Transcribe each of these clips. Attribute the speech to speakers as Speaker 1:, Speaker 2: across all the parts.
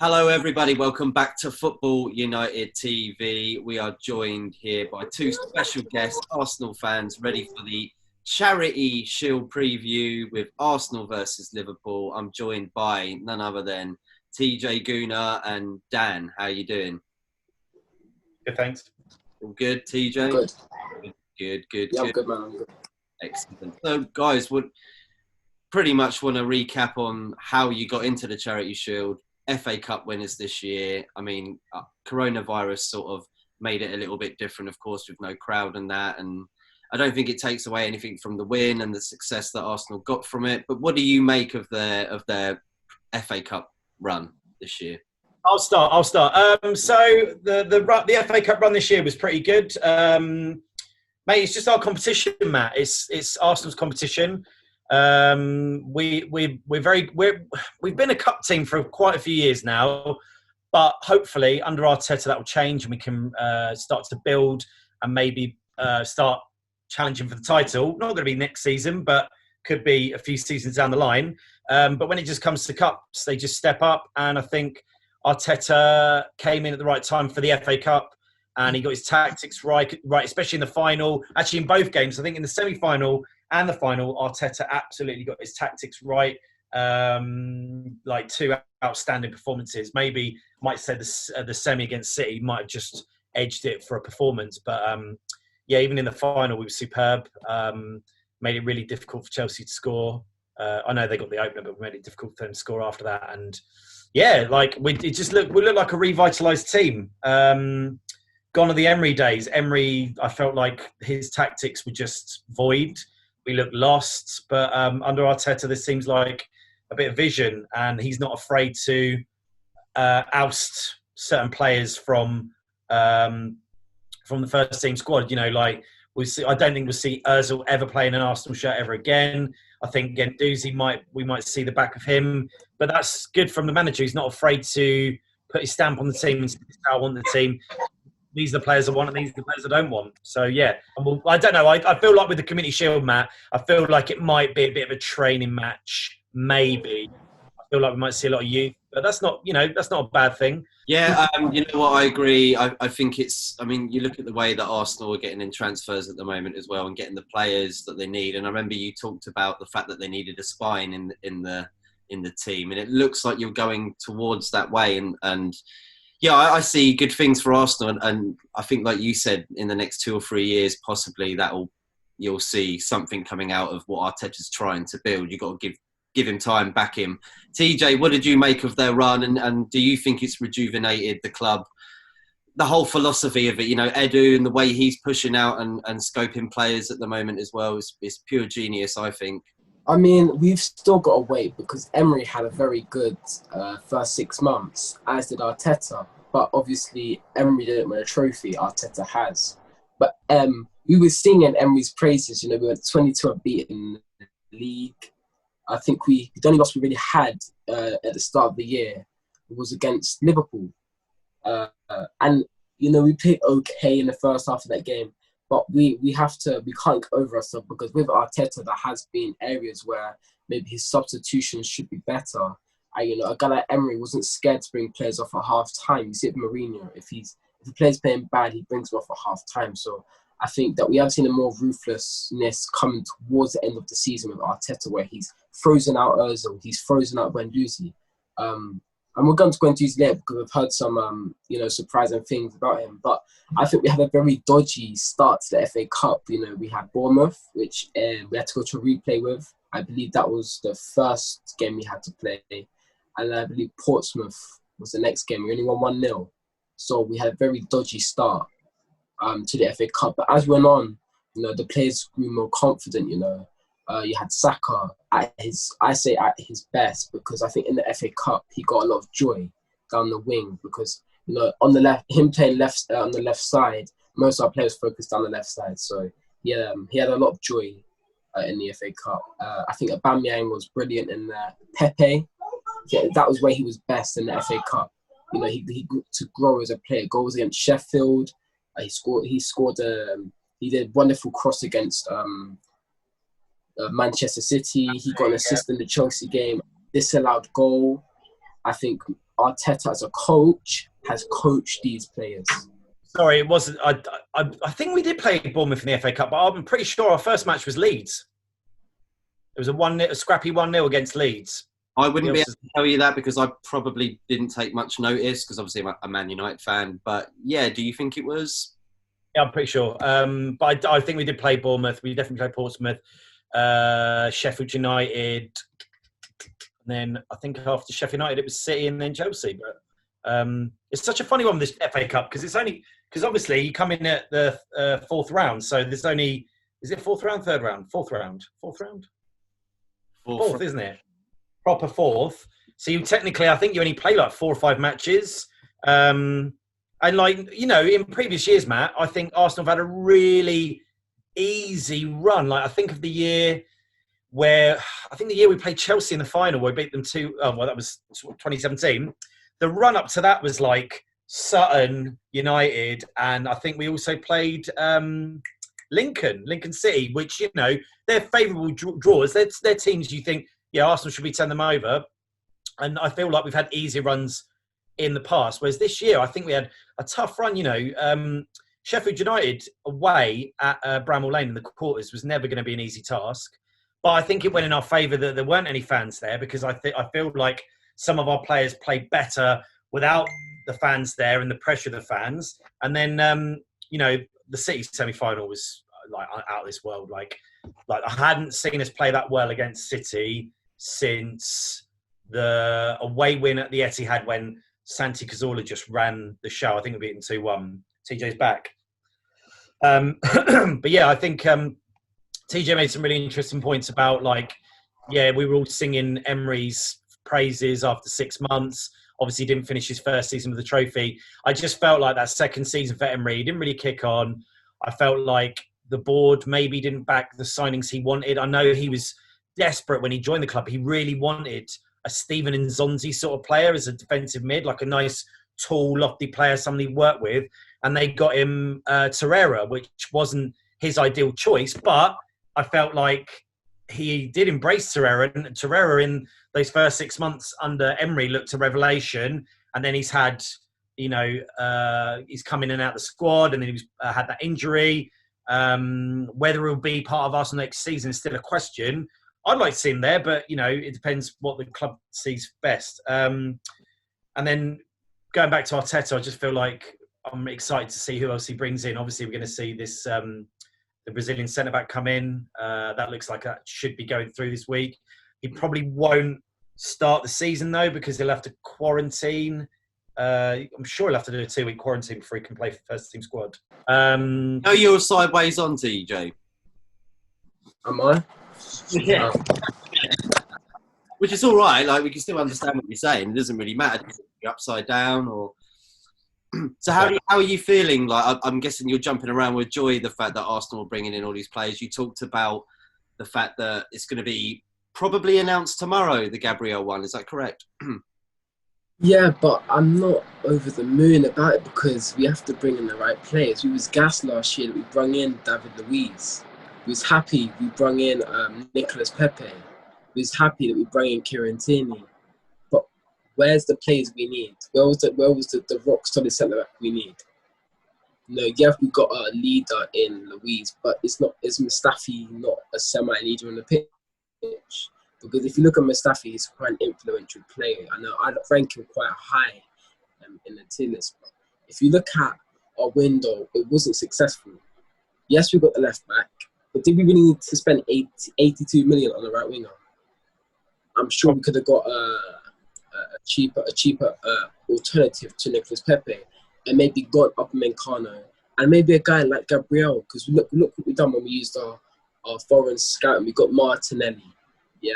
Speaker 1: Hello, everybody. Welcome back to Football United TV. We are joined here by two special guests, Arsenal fans, ready for the Charity Shield preview with Arsenal versus Liverpool. I'm joined by none other than TJ GOONER and Dan. How are you doing?
Speaker 2: Good, thanks.
Speaker 1: All good, TJ?
Speaker 3: Good.
Speaker 1: Good.
Speaker 3: Yeah, I'm good, man. I'm good.
Speaker 1: Excellent. So, guys, would pretty much want to recap on how you got into the Charity Shield. FA Cup winners this year. I mean, coronavirus sort of made it a little bit different, of course, with no crowd and that. And I don't think it takes away anything from the win and the success that Arsenal got from it. But what do you make of their FA Cup run this year?
Speaker 2: I'll start. So the FA Cup run this year was pretty good. Mate, it's just our competition, Matt. It's Arsenal's competition. We've been a cup team for quite a few years now, but hopefully under Arteta that will change and we can start to build and maybe start challenging for the title. Not going to be next season, but could be a few seasons down the line. But when it just comes to cups, they just step up, and I think Arteta came in at the right time for the FA Cup. And he got his tactics right, especially in the final. Actually, in both games, I think in the semi-final and the final, Arteta absolutely got his tactics right. Like two outstanding performances. Maybe might say the semi against City might have just edged it for a performance, but yeah, even in the final, we were superb. Made it really difficult for Chelsea to score. I know they got the opener, but we made it difficult for them to score after that. And yeah, like we look like a revitalised team. Gone are the Emery days. Emery, I felt like his tactics were just void. We looked lost. But under Arteta, this seems like a bit of vision, and he's not afraid to oust certain players from the first team squad. You know, like I don't think we'll see Ozil ever play in an Arsenal shirt ever again. I think Guendouzi we might see the back of him, but that's good from the manager. He's not afraid to put his stamp on the team and say, "I want the team. These are the players I want, and these are the players I don't want." So, yeah. I don't know. I feel like with the Community Shield, Matt, I feel like it might be a bit of a training match, maybe. I feel like we might see a lot of youth, but that's not a bad thing.
Speaker 1: Yeah, you know what, I agree. I think you look at the way that Arsenal are getting in transfers at the moment as well and getting the players that they need. And I remember you talked about the fact that they needed a spine in the team. And it looks like you're going towards that way. And yeah, I see good things for Arsenal, and I think, like you said, in the next 2 or 3 years, possibly you'll see something coming out of what Arteta's trying to build. You've got to give him time, back him. TJ, what did you make of their run, and do you think it's rejuvenated the club? The whole philosophy of it, you know, Edu and the way he's pushing out and scoping players at the moment as well is pure genius, I think.
Speaker 3: I mean, we've still got to wait because Emery had a very good first 6 months, as did Arteta. But obviously, Emery didn't win a trophy. Arteta has. But we were singing Emery's praises. You know, we were 22 unbeaten in the league. I think the only loss we really had at the start of the year was against Liverpool. And, you know, we played okay in the first half of that game. But we can't get over ourselves because with Arteta, there has been areas where maybe his substitutions should be better. You know, a guy like Emery wasn't scared to bring players off at half time. You see it with Mourinho. If the player's playing bad, he brings them off at half time. So I think that we have seen a more ruthlessness coming towards the end of the season with Arteta, where he's frozen out Ozil, he's frozen out Guendouzi. And we're going to Guendouzi later because we've heard some, surprising things about him. But I think we had a very dodgy start to the FA Cup. You know, we had Bournemouth, which we had to go to a replay with. I believe that was the first game we had to play. And I believe Portsmouth was the next game. We only won 1-0. So we had a very dodgy start to the FA Cup. But as we went on, you know, the players grew more confident, you know. You had Saka at his best, because I think in the FA Cup he got a lot of joy down the wing because, you know, on the left, him playing on the left side, most of our players focused down the left side. So yeah, he had a lot of joy in the FA Cup. I think Aubameyang was brilliant in there. Pepe, yeah, that was where he was best in the FA Cup. You know, he grew to grow as a player. Goals against Sheffield, he did wonderful cross against Manchester City. He got an assist in the Chelsea game. Disallowed goal. I think Arteta as a coach has coached these players.
Speaker 2: Sorry, it wasn't. I think we did play Bournemouth in the FA Cup, but I'm pretty sure our first match was Leeds. It was a scrappy 1-0 against Leeds.
Speaker 1: I wouldn't be able to tell you that because I probably didn't take much notice because obviously I'm a Man United fan. But yeah, do you think it was?
Speaker 2: Yeah, I'm pretty sure. But I think we did play Bournemouth. We definitely played Portsmouth, Sheffield United. And then I think after Sheffield United, it was City and then Chelsea. But it's such a funny one, this FA Cup, because obviously you come in at the fourth round. So there's only, is it fourth round, third round? Fourth round? Fourth, isn't it? Proper fourth. So you technically, I think you only play like 4 or 5 matches. And like, you know, in previous years, Matt, I think Arsenal have had a really easy run. Like I think of the year we played Chelsea in the final where we beat them that was 2017. The run up to that was like Sutton, United, and I think we also played Lincoln City, which, you know, they're favourable draws. They're teams you think, yeah, Arsenal should be turning them over. And I feel like we've had easy runs in the past. Whereas this year, I think we had a tough run, you know. Sheffield United away at Bramall Lane in the quarters was never going to be an easy task. But I think it went in our favour that there weren't any fans there because I feel like some of our players played better without the fans there and the pressure of the fans. And then, you know, the City semi-final was like out of this world. Like I hadn't seen us play that well against City since the away win at the Etihad when Santi Cazorla just ran the show. I think we beat them 2-1. TJ's back. But yeah, I think TJ made some really interesting points about like, yeah, we were all singing Emery's praises after 6 months. Obviously, he didn't finish his first season with the trophy. I just felt like that second season for Emery, he didn't really kick on. I felt like the board maybe didn't back the signings he wanted. I know he was desperate when he joined the club. He really wanted a Steven Nzonzi sort of player as a defensive mid, like a nice, tall, lofty player, somebody he worked with. And they got him Torreira, which wasn't his ideal choice. But I felt like he did embrace Torreira. And Torreira in those first 6 months under Emery looked a revelation. And then he's had, you know, he's come in and out of the squad. And then he's had that injury. Whether he'll be part of Arsenal next season is still a question. I'd like to see him there, but, you know, it depends what the club sees best. And then going back to Arteta, I just feel like I'm excited to see who else he brings in. Obviously, we're going to see this the Brazilian centre-back come in. That looks like that should be going through this week. He probably won't start the season, though, because he'll have to quarantine. I'm sure he'll have to do a 2-week quarantine before he can play for the first-team squad.
Speaker 1: No, you're sideways on, TJ.
Speaker 3: Am I?
Speaker 1: Yeah. Which is all right. Like, we can still understand what you're saying. It doesn't really matter if you're upside down or... So how are you feeling? Like, I'm guessing you're jumping around with joy, the fact that Arsenal are bringing in all these players. You talked about the fact that it's going to be probably announced tomorrow, the Gabriel one. Is that correct?
Speaker 3: Yeah, but I'm not over the moon about it because we have to bring in the right players. We was gassed last year that we brought in David Luiz. We was happy we brought in Nicolas Pepe. We was happy that we brought in Kieran Tierney. But where's the players we need? Where was the rock solid centre back we need? No, yeah, we got a leader in Luiz, but is Mustafi not a semi-leader on the pitch? Because if you look at Mustafi, he's quite an influential player. I know I'd rank him quite high in the tier list. But if you look at our window, it wasn't successful. Yes, we got the left back, but did we really need to spend 82 million on the right winger? I'm sure we could have got a cheaper alternative to Nicolas Pepe, and maybe got Upamecano, and maybe a guy like Gabriel. Because look what we've done when we used our foreign scout, and we got Martinelli. Yeah,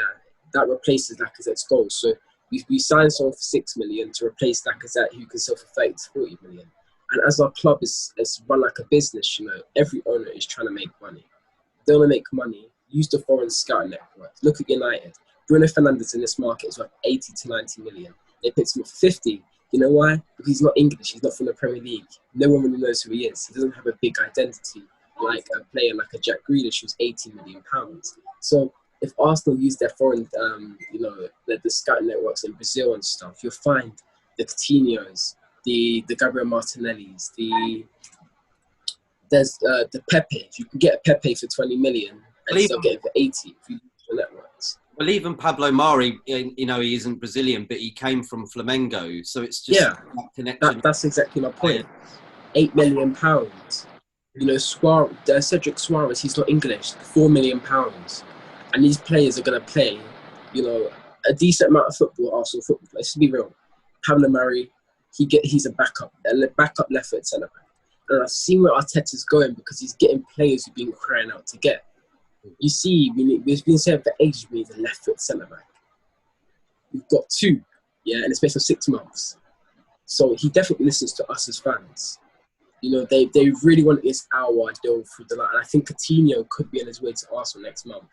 Speaker 3: that replaces Lacazette's goal. So we signed someone for 6 million to replace Lacazette, who can sell for 30 to 40 million. And as our club is run like a business, you know, every owner is trying to make money. If they want to make money, use the foreign scout network. Look at United. Bruno Fernandes in this market is worth 80 to 90 million. They picked him up for 50. You know why? Because he's not English. He's not from the Premier League. No one really knows who he is. He doesn't have a big identity like a player like a Jack Grealish, who's £80 million. So if Arsenal use their foreign, the scouting networks in Brazil and stuff, you'll find the Coutinhos, the Gabriel Martinellis, there's the Pepe. You can get a Pepe for 20 million and still get it for 80 if you use the networks.
Speaker 1: Well, even Pablo Mari, you know, he isn't Brazilian, but he came from Flamengo, so it's just that connection.
Speaker 3: That's exactly my point. £8 million. You know, Cedric Suarez, he's not English. £4 million, and these players are going to play, you know, a decent amount of football. Arsenal football. Let's be real. Pablo Mari, he's a backup left foot centre back. And I've seen where Arteta's going because he's getting players who've been crying out to get. You see, we've been saying for ages we need a left foot centre back. We've got 2, in the space of 6 months. So he definitely listens to us as fans. You know, they really want this hour deal through the line. And I think Coutinho could be on his way to Arsenal next month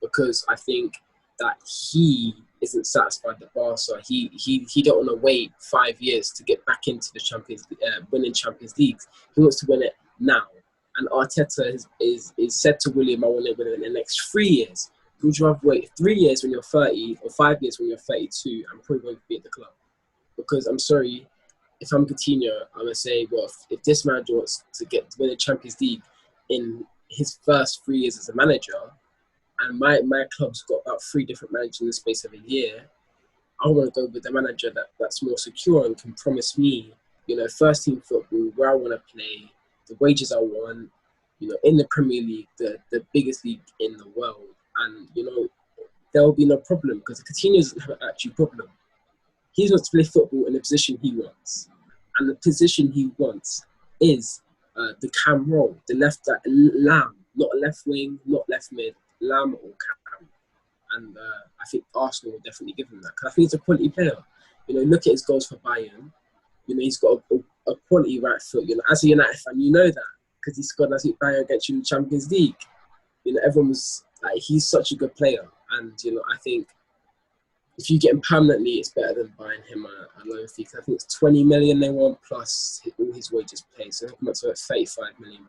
Speaker 3: because I think that he isn't satisfied at Barca. He don't want to wait 5 years to get back into the winning Champions League. He wants to win it now. And Arteta is said to William, I want to win it in the next 3 years. Would you rather wait 3 years when you're 30 or 5 years when you're 32 and probably won't be at the club? Because I'm sorry, if I'm Coutinho, I'm going to say, well, if this manager wants to win the Champions League in his first 3 years as a manager, and my club's got about 3 different managers in the space of a year, I want to go with the manager that's more secure and can promise me, you know, first team football, where I want to play, the wages I want, you know, in the Premier League, the biggest league in the world. And, you know, there will be no problem because Coutinho doesn't have an actual problem. He wants to play football in the position he wants. And the position he wants is the cam role, the left lamb, not a left wing, not left mid, lamb or cam. And I think Arsenal will definitely give him that. Because I think he's a quality player. You know, look at his goals for Bayern. You know, he's got a quality right foot. You know, as a United fan, you know that because he scored, I think, Bayern against you in the Champions League. You know, everyone was like, he's such a good player. And, you know, I think if you get him permanently, it's better than buying him a loan fee. I think it's 20 million they want plus all his wages paid. So he'll come up to £35 million.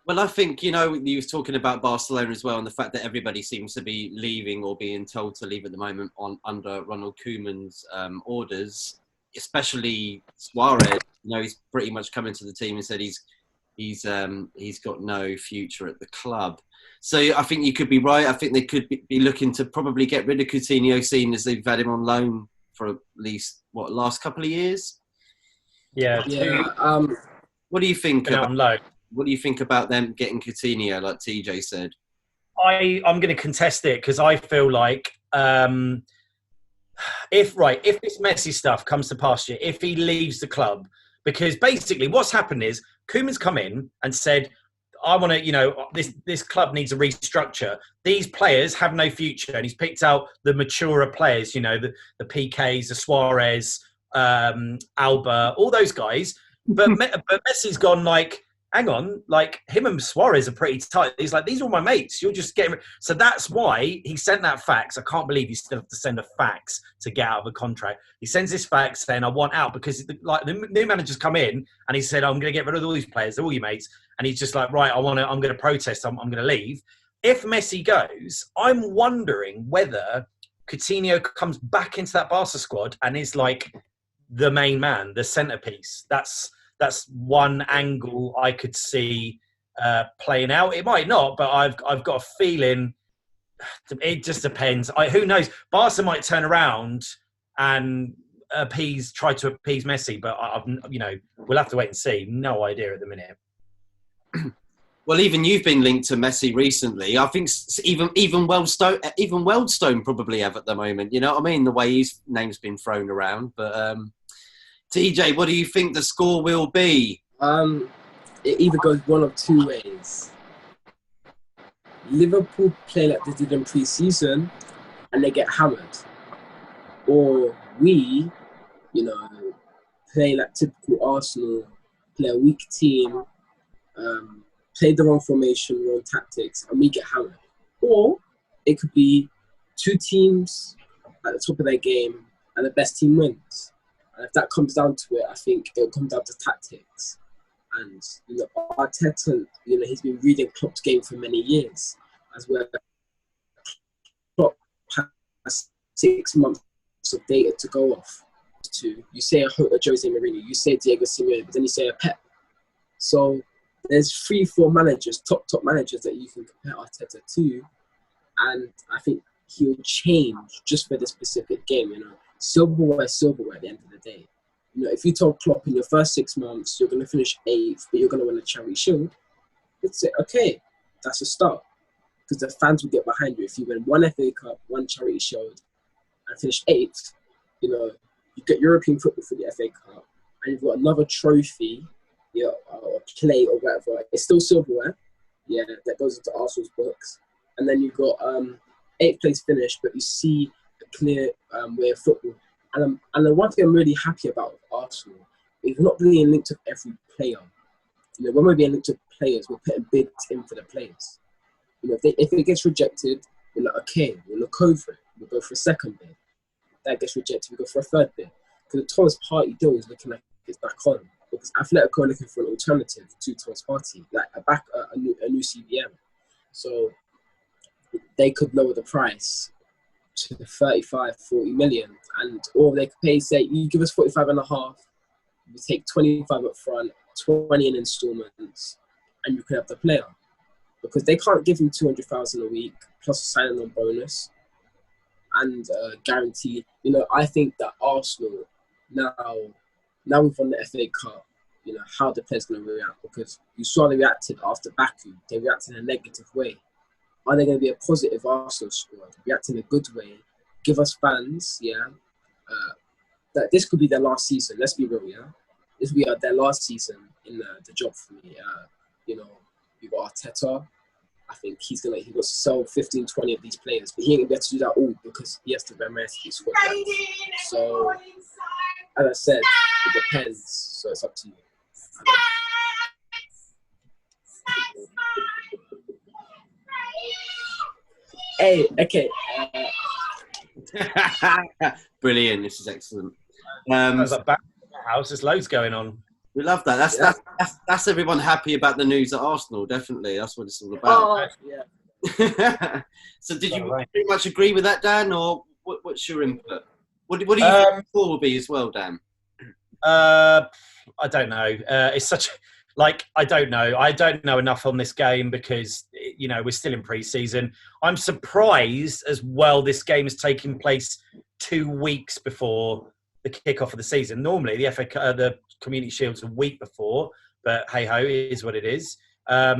Speaker 1: Well, I think, you know, you was talking about Barcelona as well and the fact that everybody seems to be leaving or being told to leave at the moment under Ronald Koeman's orders, especially Suarez. You know, he's pretty much come into the team and said he's got no future at the club. So I think you could be right. I think they could be looking to probably get rid of Coutinho, seeing as they've had him on loan for at least, last couple of years?
Speaker 2: Yeah.
Speaker 1: What do you think
Speaker 2: about on loan?
Speaker 1: What do you think about them getting Coutinho, like TJ said?
Speaker 2: I'm going to contest it because I feel like if this Messi stuff comes to pass, if he leaves the club, because basically what's happened is Koeman's come in and said, I want to, you know, this club needs a restructure. These players have no future, and he's picked out the maturer players, you know, the PKs, the Suarez, Alba, all those guys. But Messi's gone like, hang on, like him and Suarez are pretty tight. He's like, these are all my mates. You're just getting. So that's why he sent that fax. I can't believe you still have to send a fax to get out of a contract. He sends this fax saying, I want out because the new manager's come in and he said, I'm going to get rid of all these players. They're all your mates. And he's just like, right, I'm going to protest. I'm going to leave. If Messi goes, I'm wondering whether Coutinho comes back into that Barca squad and is like the main man, the centerpiece. That's one angle I could see playing out. It might not, but I've got a feeling it just depends. Who knows? Barca might turn around and try to appease Messi, but we'll have to wait and see. No idea at the minute.
Speaker 1: Well, even you've been linked to Messi recently. I think even Weldstone probably have at the moment. You know what I mean? The way his name's been thrown around. But TJ, what do you think the score will be?
Speaker 3: It either goes one of two ways. Liverpool play like they did in pre-season and they get hammered. Or we, play like typical Arsenal, play a weak team, play the wrong formation, wrong tactics, and we get hammered. Or it could be two teams at the top of their game and the best team wins. And if that comes down to it, I think it'll come down to tactics. And Arteta, he's been reading Klopp's game for many years, as well. Klopp has 6 months of data to go off to, you say a Jose Mourinho, you say Diego Simeone, but then you say a Pep. So there's 3-4 managers, top managers that you can compare Arteta to, and I think he'll change just for this specific game. Silverware at the end of the day. If you told Klopp in your first 6 months you're going to finish 8th, but you're going to win a Charity Shield, it's okay, that's a start, because the fans will get behind you. If you win 1 FA Cup, 1 Charity Shield, and finish 8th, you get European football for the FA Cup, and you've got another trophy, or plate or whatever. It's still silverware, that goes into Arsenal's books. And then you've got 8th place finish, but you see a clear way of football. And the one thing I'm really happy about with Arsenal is not being linked to every player. When we're being linked to players, we're putting bids in for the players. If it gets rejected, we're like, okay, we'll look over it. We'll go for a second bid. That gets rejected, we go for a third bid. Because the Thomas Partey deal is looking like it's back on. Because Atletico are looking for an alternative to Thomas Partey, like a new CBM. So they could lower the price to 35, 40 million. Or they could pay, say, you give us 45 and a half, we take 25 up front, 20 in installments, and you can have the player. Because they can't give him 200,000 a week, plus a signing on bonus, and guarantee. I think that Arsenal, now we've won the FA Cup, how the players going to react, because you saw they reacted after Baku. They reacted in a negative way. Are they going to be a positive Arsenal squad? React in a good way, give us fans, that this could be their last season. Let's be real, this will be their last season in the job for me. You've got Arteta. I think he's going to sell 15, 20 of these players, but he ain't going to be able to do that all because he has to remain his squad. So, as I said, it depends. So it's up to you. Hey, okay.
Speaker 1: Brilliant. This is excellent.
Speaker 2: Sounds like back in the house. There's loads going on.
Speaker 1: We love that. That's everyone happy about the news at Arsenal. Definitely, that's what it's all about.
Speaker 3: Yeah.
Speaker 1: So, did you pretty much agree with that, Dan, or what's your input? What do you think the score will be as well, Dan?
Speaker 2: I don't know. It's such I don't know. I don't know enough on this game because we're still in pre-season. I'm surprised as well. This game is taking place 2 weeks before the kickoff of the season. Normally, the Community Shield's a week before, but hey ho, it is what it is. I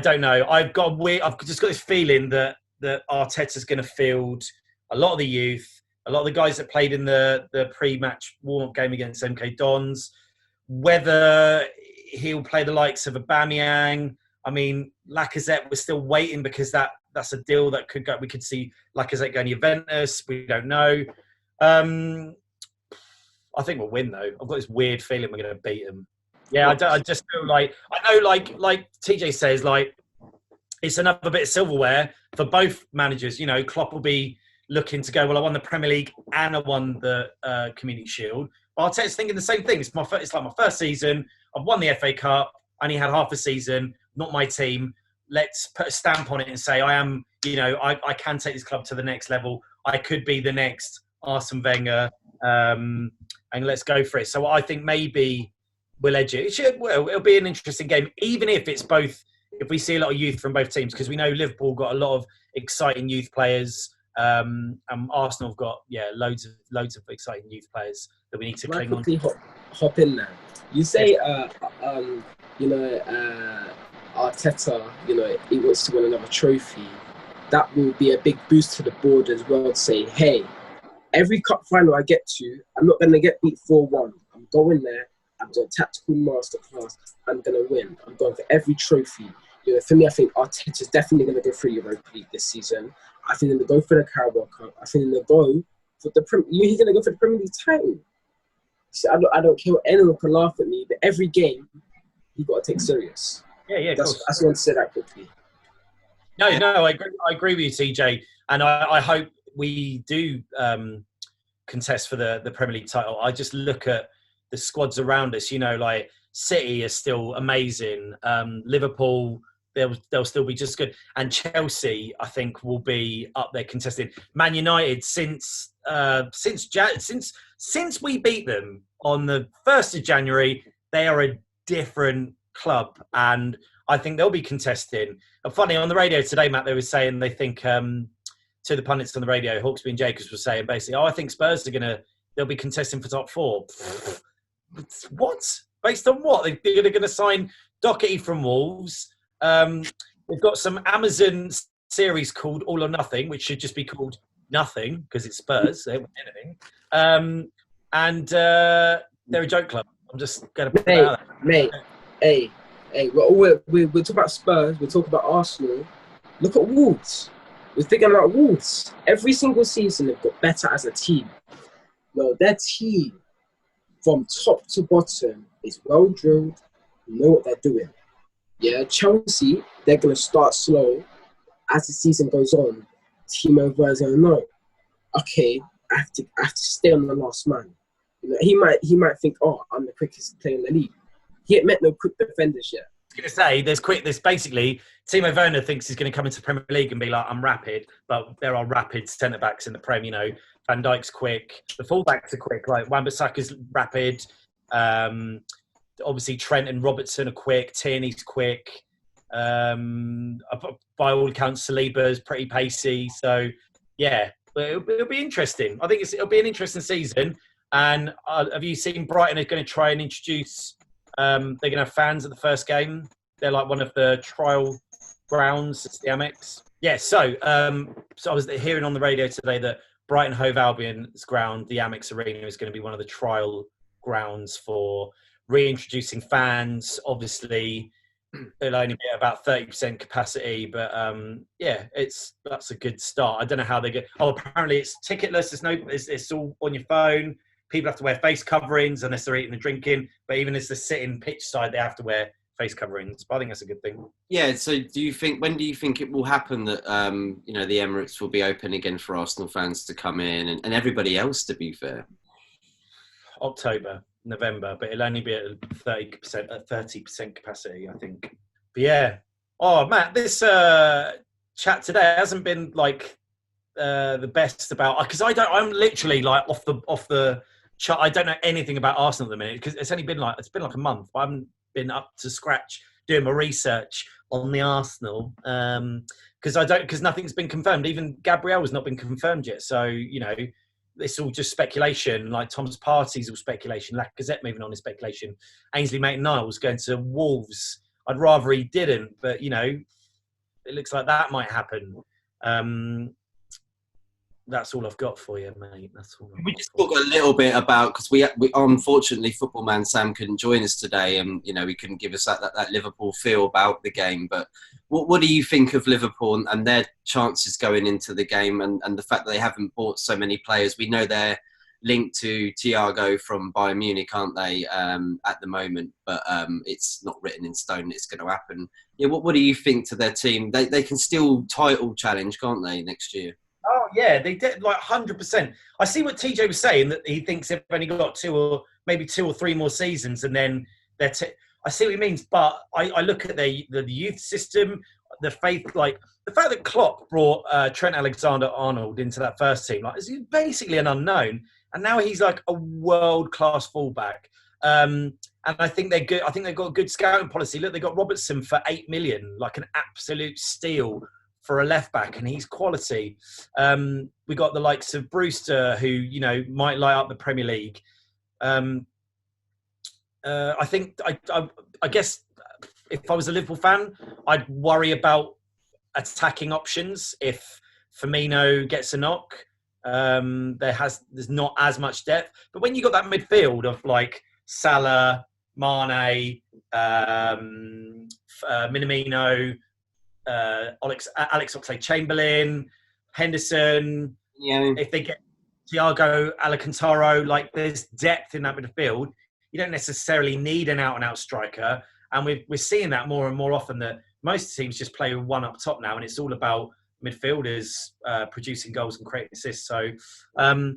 Speaker 2: don't know. I've just got this feeling that Arteta's going to field a lot of the youth, a lot of the guys that played in the pre-match warm-up game against MK Dons. Whether he'll play the likes of Aubameyang. I mean, Lacazette, we're still waiting because that's a deal that could go. We could see Lacazette going to Juventus. We don't know. I think we'll win though. I've got this weird feeling we're going to beat them. Yeah, I just feel like TJ says, it's another bit of silverware for both managers. Klopp will be looking to go, well, I won the Premier League and I won the Community Shield. Arteta's thinking the same thing. It's like my first season. I've won the FA Cup. I only had half a season. Not my team. Let's put a stamp on it and say I am. I can take this club to the next level. I could be the next Arsene Wenger, and let's go for it. So I think maybe we'll edge it. It'll be an interesting game, even if it's both. If we see a lot of youth from both teams, because we know Liverpool got a lot of exciting youth players. And Arsenal have got loads of exciting youth players that we need to cling on.
Speaker 3: Hop in there. You say Arteta, he wants to win another trophy. That will be a big boost to the board as well to say, hey, every cup final I get to, I'm not going to get beat 4-1. I'm going there. I'm doing tactical masterclass. I'm going to win. I'm going for every trophy. For me, I think Arteta's definitely going to go for Europa League this season. I think they're going to go for the Carabao Cup. I think they're going to go for the he's going to go for the Premier League title. So I don't care what anyone can laugh at me, but every game you got to take serious.
Speaker 2: Yeah, of course.
Speaker 3: I just want to say that quickly.
Speaker 2: No, I agree with you, TJ, and I hope we do contest for the Premier League title. I just look at the squads around us. City is still amazing. Liverpool they'll still be just good. And Chelsea, I think, will be up there contesting. Man United, since we beat them on the 1st of January, they are a different club, and I think they'll be contesting. And funny, on the radio today, Matt, they were saying they think to the pundits on the radio, Hawksby and Jacobs were saying basically, I think Spurs they'll be contesting for top 4. What? Based on what? They're going to sign Doherty from Wolves. They've got some Amazon series called All or Nothing, which should just be called Nothing because it's Spurs. They haven't done anything. And they're a joke club. I'm just going to put that out there.
Speaker 3: Mate, hey, we're talking about Spurs. We're talking about Arsenal. Look at Wolves. We're thinking about Wolves. Every single season, they've got better as a team. No, their team, from top to bottom, is well drilled. You know what they're doing. Yeah, Chelsea, they're going to start slow. As the season goes on, Timo Werner's going to know, okay, I have to stay on the last man. You know, he might think, oh, I'm the quickest player in the league. He ain't met no quick defenders yet.
Speaker 2: I was going to say, there's basically, Timo Werner thinks he's going to come into the Premier League and be like, I'm rapid, but there are rapid centre-backs in the Prem, you know. Van Dijk's quick. The full-backs are quick, like Wan-Bissaka's rapid. Obviously, Trent and Robertson are quick. Tierney's quick. By all accounts, Saliba's pretty pacey. So, yeah, it'll be interesting. I think it'll be an interesting season. And have you seen Brighton are going to try and introduce... they're going to have fans at the first game. They're like one of the trial grounds. It's the Amex. Yeah, so I was hearing on the radio today that Brighton Hove Albion's ground, the Amex Arena, is going to be one of the trial grounds for reintroducing fans. Obviously, it'll only be about 30% capacity, but that's a good start. I don't know how they get. Oh, apparently it's ticketless. It's all on your phone. People have to wear face coverings unless they're eating and drinking. But even as they're sitting pitch side, they have to wear face coverings. But I think that's a good thing.
Speaker 1: Yeah. So, when do you think it will happen that the Emirates will be open again for Arsenal fans to come in and everybody else? To be fair,
Speaker 2: October, November, but it'll only be at 30% capacity, I think. But yeah. Oh, Matt, this chat today hasn't been like the best about, because I'm literally like off the. I don't know anything about Arsenal at the minute because it's been like a month. I haven't been up to scratch doing my research on the Arsenal because nothing's been confirmed. Even Gabriel has not been confirmed yet. So it's all just speculation. Like Thomas Partey's all speculation. Lacazette moving on is speculation. Ainsley Maitland-Niles going to Wolves. I'd rather he didn't, but it looks like that might happen. That's all I've got for you, mate. That's all.
Speaker 1: We just talk a little bit about, because we unfortunately Football Man Sam couldn't join us today, and he couldn't give us that Liverpool feel about the game. But what do you think of Liverpool and their chances going into the game, and the fact that they haven't bought so many players? We know they're linked to Thiago from Bayern Munich, aren't they? At the moment, but it's not written in stone it's going to happen. Yeah, what do you think to their team? They can still title challenge, can't they, next year?
Speaker 2: Oh, yeah, they did, like 100%. I see what TJ was saying, that he thinks they've only got 2 or 3 more seasons, and then I see what he means, but I look at the youth system, the faith, like the fact that Klopp brought Trent Alexander-Arnold into that first team, like, is basically an unknown, and now he's like a world-class fullback. And I think they're good. I think they've got a good scouting policy. Look, they got Robertson for 8 million, like an absolute steal for a left back, and he's quality. We got the likes of Brewster, who might light up the Premier League. I think I guess if I was a Liverpool fan, I'd worry about attacking options. If Firmino gets a knock, there's not as much depth. But when you got that midfield of like Salah, Mane, Minamino, Alex Oxlade-Chamberlain, Henderson. Yeah. If they get Thiago Alcantara, like there's depth in that midfield. You don't necessarily need an out-and-out striker, and we're seeing that more and more often. That most teams just play with one up top now, and it's all about midfielders producing goals and creating assists. So, I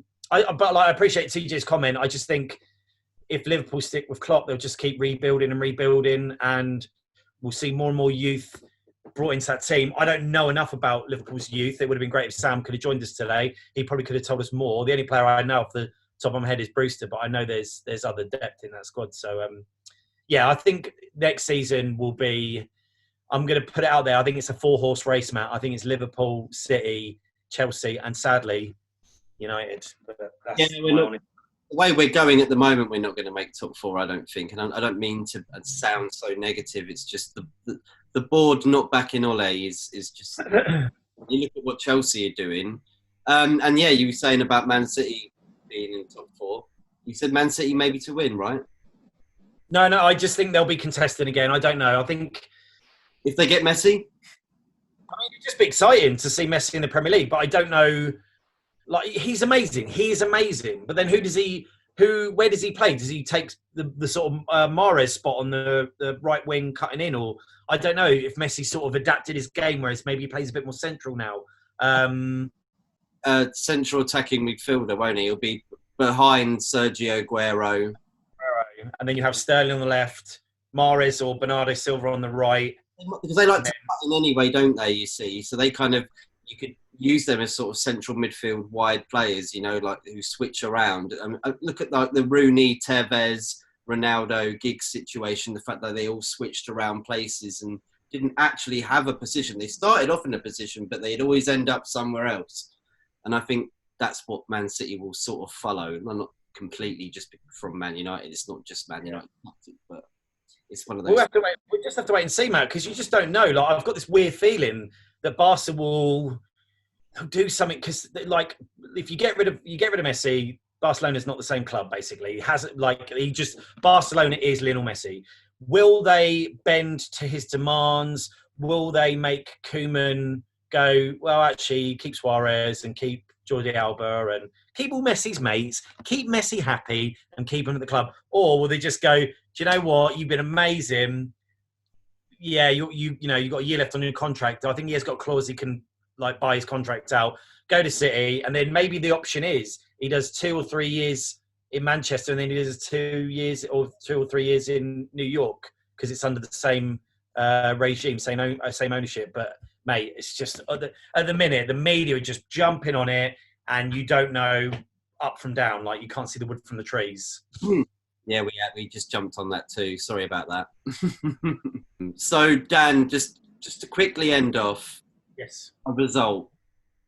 Speaker 2: appreciate TJ's comment. I just think if Liverpool stick with Klopp, they'll just keep rebuilding, and we'll see more and more youth brought into that team. I don't know enough about Liverpool's youth. It would have been great if Sam could have joined us today. He probably could have told us more. The only player I know off the top of my head is Brewster, but I know there's other depth in that squad. So, I think next season will be, I'm going to put it out there, I think it's a 4-horse race, Matt. I think it's Liverpool, City, Chelsea, and sadly, United. But that's
Speaker 1: the way we're going at the moment, we're not going to make top 4, I don't think. And I don't mean to sound so negative. It's just the board not backing Ole is just... You look at what Chelsea are doing. And yeah, you were saying about Man City being in top 4. You said Man City maybe to win, right?
Speaker 2: No, I just think they'll be contesting again. I don't know. I think...
Speaker 1: If they get Messi?
Speaker 2: I mean, it'd just be exciting to see Messi in the Premier League, but I don't know... Like, he's amazing. He is amazing. But then where does he play? Does he take the sort of Mahrez spot on the right wing cutting in? Or I don't know if Messi sort of adapted his game, whereas maybe he plays a bit more central now.
Speaker 1: Central attacking midfielder, won't he? He'll be behind Sergio Aguero.
Speaker 2: And then you have Sterling on the left, Mahrez or Bernardo Silva on the right.
Speaker 1: Because they like to cut in anyway, don't they, you see? So they kind of... You could use them as sort of central midfield wide players, like who switch around. Look at like the Rooney, Tevez, Ronaldo, Giggs situation, the fact that they all switched around places and didn't actually have a position. They started off in a position, but they'd always end up somewhere else. And I think that's what Man City will sort of follow. Not completely just from Man United. It's not just Man United, but it's one of those.
Speaker 2: We just have to wait and see, Matt, because you just don't know. Like, I've got this weird feeling that Barca will do something, because like if you get rid of Messi, Barcelona's not the same club. Basically, Barcelona is Lionel Messi. Will they bend to his demands? Will they make Koeman go, well, actually keep Suarez and keep Jordi Alba and keep all Messi's mates, keep Messi happy and keep him at the club? Or will they just go, do you know what, you've been amazing, yeah, you got a year left on your contract. I think he has got a clause he can like buy his contract out, go to City, and then maybe the option is he does 2 or 3 years in Manchester and then he does 2 or 3 years in New York because it's under the same regime, same ownership. But mate, it's just at the minute the media are just jumping on it, and you don't know up from down. Like, you can't see the wood from the trees.
Speaker 1: Yeah, we just jumped on that too. Sorry about that. So Dan, just to quickly end off.
Speaker 2: Yes. A
Speaker 1: result.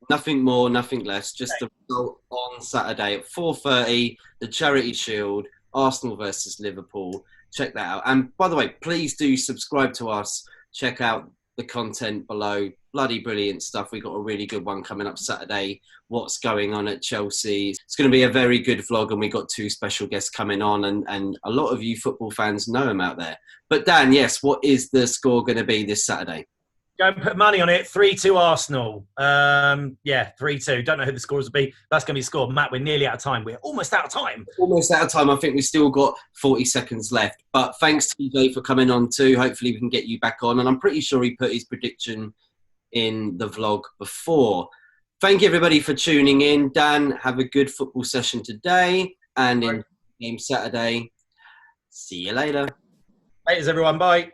Speaker 1: Nothing more, nothing less. Just a result on Saturday at 4:30, the Charity Shield, Arsenal versus Liverpool. Check that out. And by the way, please do subscribe to us. Check out the content below. Bloody brilliant stuff. We got a really good one coming up Saturday. What's going on at Chelsea? It's going to be a very good vlog, and we got 2 special guests coming on, and a lot of you football fans know them out there. But Dan, yes, what is the score going to be this Saturday?
Speaker 2: Go and put money on it. 3-2 Arsenal. 3-2. Don't know who the scores will be. That's going to be scored. Matt, we're nearly out of time. We're almost out of time.
Speaker 1: Almost out of time. I think we've still got 40 seconds left. But thanks, TJ, for coming on too. Hopefully we can get you back on. And I'm pretty sure he put his prediction in the vlog before. Thank you, everybody, for tuning in. Dan, have a good football session today and in game Saturday. See you later.
Speaker 2: Later, everyone. Bye.